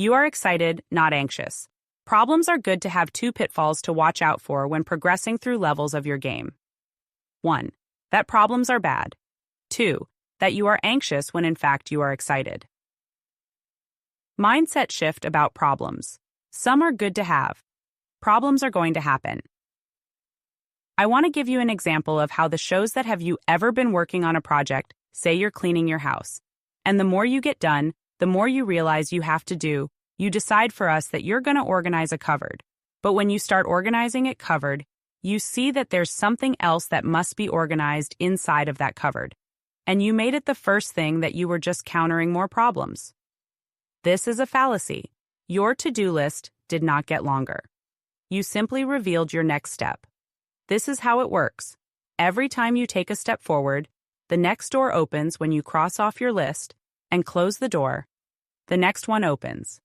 You are excited, not anxious. Problems are good to have two pitfalls to watch out for when progressing through levels of your game. 1. That problems are bad. 2. That you are anxious when in fact you are excited. Mindset shift about problems. Some are good to have. Problems are going to happen. I want to give you an example of how the shows that have you ever been working on a project, say you're cleaning your house, and the more you get done, the more you realize you have to do. You decide for us that you're going to organize a cupboard. But when you start organizing it cupboard, you see that there's something else that must be organized inside of that cupboard. And you made it the first thing that you were just countering more problems. This is a fallacy. Your to-do list did not get longer. You simply revealed your next step. This is how it works. Every time you take a step forward, the next door opens when you cross off your list and close the door. The next one opens.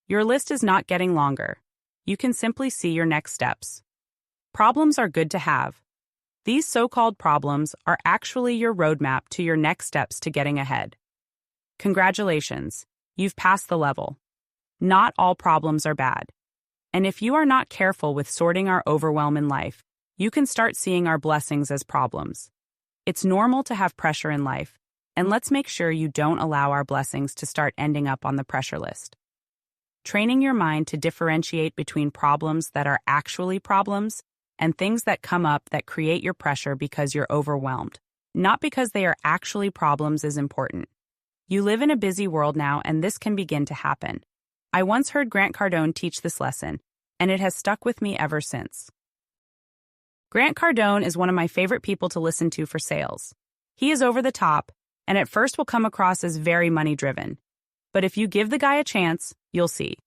Your list is not getting longer. You can simply see your next steps. Problems are good to have. These so-called problems are actually your roadmap to your next steps to getting ahead. Congratulations, you've passed the level. Not all problems are bad. And if you are not careful with sorting our overwhelm in life, you can start seeing our blessings as problems. It's normal to have pressure in life, and let's make sure you don't allow our blessings to start ending up on the pressure list. Training your mind to differentiate between problems that are actually problems and things that come up that create your pressure because you're overwhelmed, not because they are actually problems, is important. You live in a busy world now, and this can begin to happen. I once heard Grant Cardone teach this lesson, and it has stuck with me ever since. Grant Cardone is one of my favorite people to listen to for sales. He is over the top, and at first will come across as very money-driven. But if you give the guy a chance, you'll see.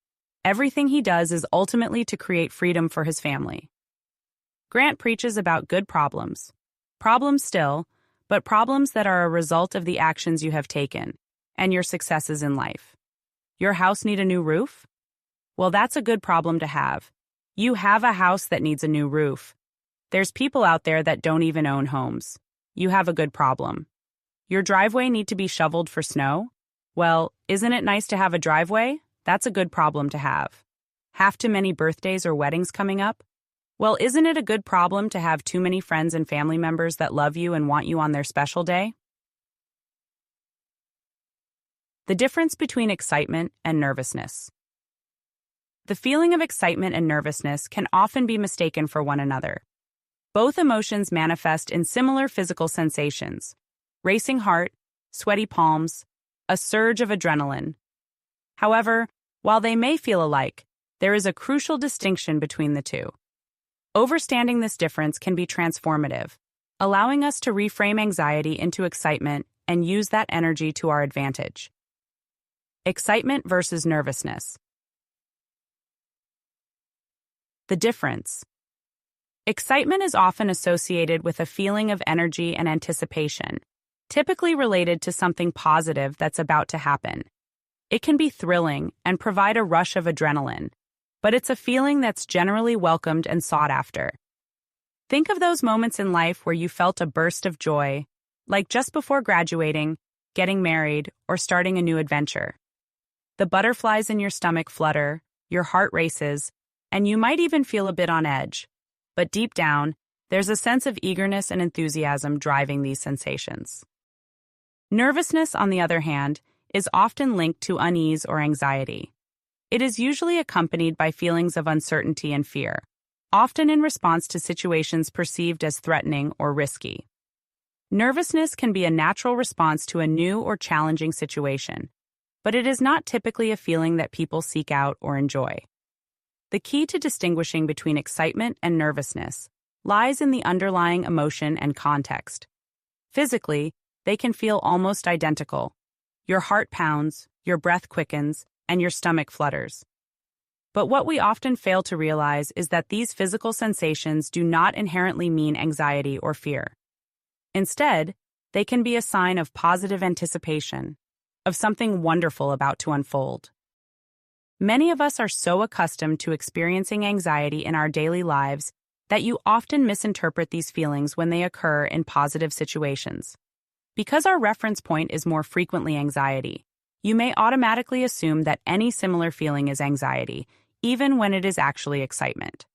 Everything he does is ultimately to create freedom for his family. Grant preaches about good problems. Problems still, but problems that are a result of the actions you have taken and your successes in life. Your house need a new roof? Well, that's a good problem to have. You have a house that needs a new roof. There's people out there that don't even own homes. You have a good problem. Your driveway need to be shoveled for snow? Well, isn't it nice to have a driveway? That's a good problem to have. Have too many birthdays or weddings coming up? Well, isn't it a good problem to have too many friends and family members that love you and want you on their special day? The difference between excitement and nervousness. The feeling of excitement and nervousness can often be mistaken for one another. Both emotions manifest in similar physical sensations: racing heart, sweaty palms, a surge of adrenaline. However, while they may feel alike, there is a crucial distinction between the two. Understanding this difference can be transformative, allowing us to reframe anxiety into excitement and use that energy to our advantage. Excitement versus nervousness. The difference. Excitement is often associated with a feeling of energy and anticipation, typically related to something positive that's about to happen. It can be thrilling and provide a rush of adrenaline, but it's a feeling that's generally welcomed and sought after. Think of those moments in life where you felt a burst of joy, like just before graduating, getting married, or starting a new adventure. The butterflies in your stomach flutter, your heart races, and you might even feel a bit on edge. But deep down, there's a sense of eagerness and enthusiasm driving these sensations. Nervousness, on the other hand, is often linked to unease or anxiety. It is usually accompanied by feelings of uncertainty and fear, often in response to situations perceived as threatening or risky. Nervousness can be a natural response to a new or challenging situation, but it is not typically a feeling that people seek out or enjoy. The key to distinguishing between excitement and nervousness lies in the underlying emotion and context. Physically, they can feel almost identical. Your heart pounds, your breath quickens, and your stomach flutters. But what we often fail to realize is that these physical sensations do not inherently mean anxiety or fear. Instead, they can be a sign of positive anticipation, of something wonderful about to unfold. Many of us are so accustomed to experiencing anxiety in our daily lives that you often misinterpret these feelings when they occur in positive situations. Because our reference point is more frequently anxiety, you may automatically assume that any similar feeling is anxiety, even when it is actually excitement.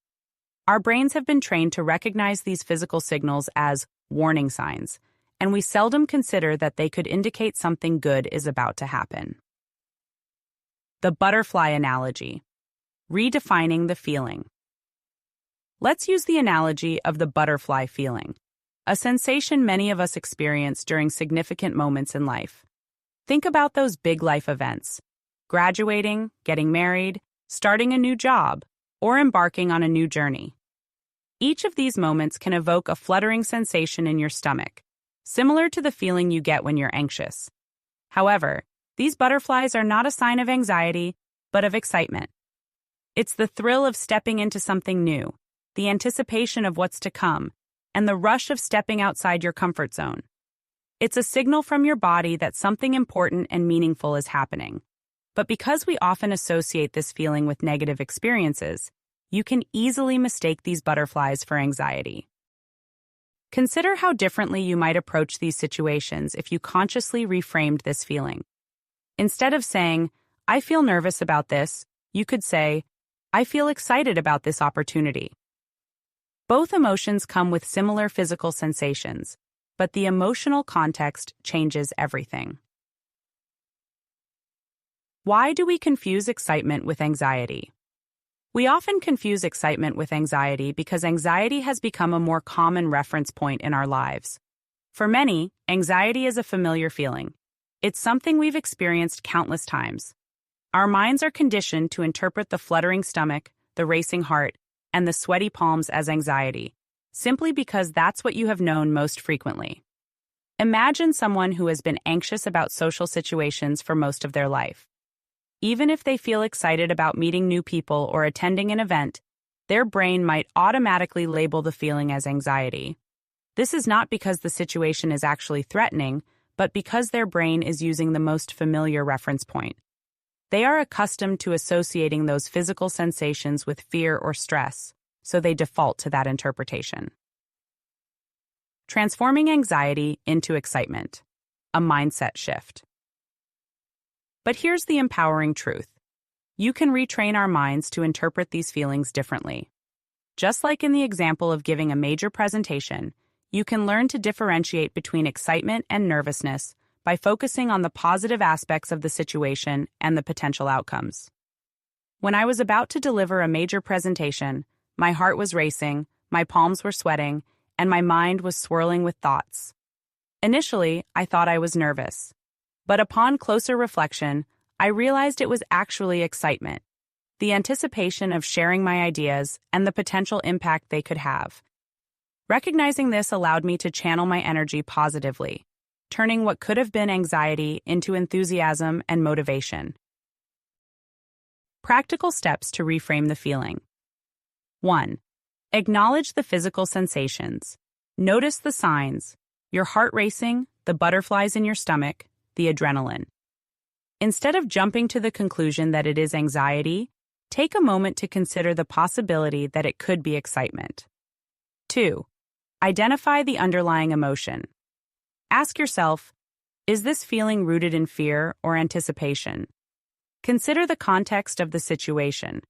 Our brains have been trained to recognize these physical signals as warning signs, and we seldom consider that they could indicate something good is about to happen. The butterfly analogy. Redefining the feeling. Let's use the analogy of the butterfly feeling, a sensation many of us experience during significant moments in life. Think about those big life events: graduating, getting married, starting a new job, or embarking on a new journey. Each of these moments can evoke a fluttering sensation in your stomach, similar to the feeling you get when you're anxious. However, these butterflies are not a sign of anxiety, but of excitement. It's the thrill of stepping into something new, the anticipation of what's to come, and the rush of stepping outside your comfort zone. It's a signal from your body that something important and meaningful is happening. But because we often associate this feeling with negative experiences, you can easily mistake these butterflies for anxiety. Consider how differently you might approach these situations if you consciously reframed this feeling. Instead of saying, "I feel nervous about this," you could say, "I feel excited about this opportunity." Both emotions come with similar physical sensations, but the emotional context changes everything. Why do we confuse excitement with anxiety? We often confuse excitement with anxiety because anxiety has become a more common reference point in our lives. For many, anxiety is a familiar feeling. It's something we've experienced countless times. Our minds are conditioned to interpret the fluttering stomach, the racing heart, and the sweaty palms as anxiety, simply because that's what you have known most frequently. Imagine someone who has been anxious about social situations for most of their life. Even if they feel excited about meeting new people or attending an event, their brain might automatically label the feeling as anxiety. This is not because the situation is actually threatening, but because their brain is using the most familiar reference point. They are accustomed to associating those physical sensations with fear or stress, so they default to that interpretation. Transforming anxiety into excitement. A mindset shift. But here's the empowering truth. You can retrain our minds to interpret these feelings differently. Just like in the example of giving a major presentation, you can learn to differentiate between excitement and nervousness by focusing on the positive aspects of the situation and the potential outcomes. When I was about to deliver a major presentation, my heart was racing, my palms were sweating, and my mind was swirling with thoughts. Initially, I thought I was nervous. But upon closer reflection, I realized it was actually excitement, the anticipation of sharing my ideas and the potential impact they could have. Recognizing this allowed me to channel my energy positively, turning what could have been anxiety into enthusiasm and motivation. Practical steps to reframe the feeling. 1. Acknowledge the physical sensations. Notice the signs: your heart racing, the butterflies in your stomach, the adrenaline. Instead of jumping to the conclusion that it is anxiety, take a moment to consider the possibility that it could be excitement. 2. Identify the underlying emotion. Ask yourself, is this feeling rooted in fear or anticipation? Consider the context of the situation.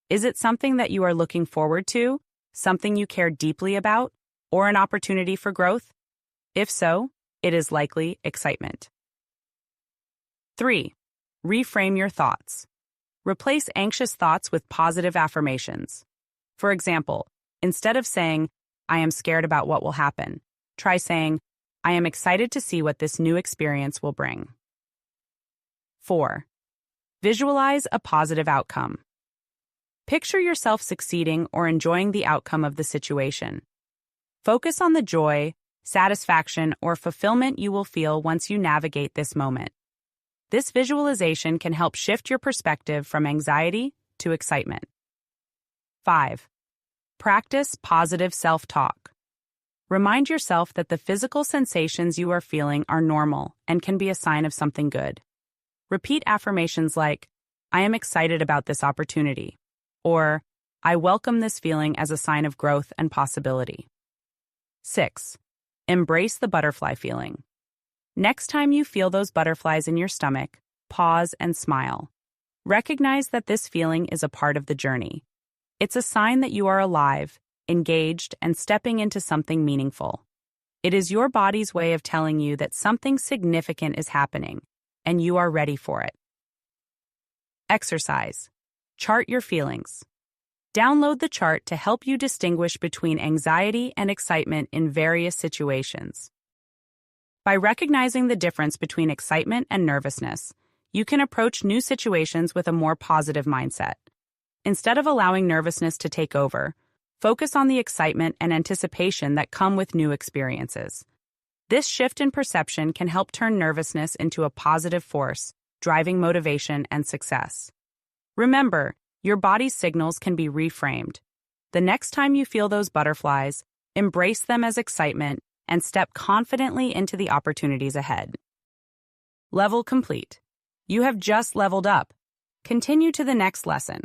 Is it something that you are looking forward to, something you care deeply about, or an opportunity for growth? If so, it is likely excitement. 3. Reframe your thoughts. Replace anxious thoughts with positive affirmations. For example, instead of saying, "I am scared about what will happen," try saying, "I am excited to see what this new experience will bring." 4. Visualize a positive outcome. Picture yourself succeeding or enjoying the outcome of the situation. Focus on the joy, satisfaction, or fulfillment you will feel once you navigate this moment. This visualization can help shift your perspective from anxiety to excitement. 5. Practice positive self-talk. Remind yourself that the physical sensations you are feeling are normal and can be a sign of something good. Repeat affirmations like, "I am excited about this opportunity," or "I welcome this feeling as a sign of growth and possibility." 6. Embrace the butterfly feeling. Next time you feel those butterflies in your stomach, pause, and smile. Recognize that this feeling is a part of the journey. It's a sign that you are alive, engaged, and stepping into something meaningful. It is your body's way of telling you that something significant is happening, and you are ready for it. Exercise. Chart your feelings. Download the chart to help you distinguish between anxiety and excitement in various situations. By recognizing the difference between excitement and nervousness, you can approach new situations with a more positive mindset. Instead of allowing nervousness to take over, focus on the excitement and anticipation that come with new experiences. This shift in perception can help turn nervousness into a positive force, driving motivation and success. Remember, your body's signals can be reframed. The next time you feel those butterflies, embrace them as excitement and step confidently into the opportunities ahead. Level complete. You have just leveled up. Continue to the next lesson.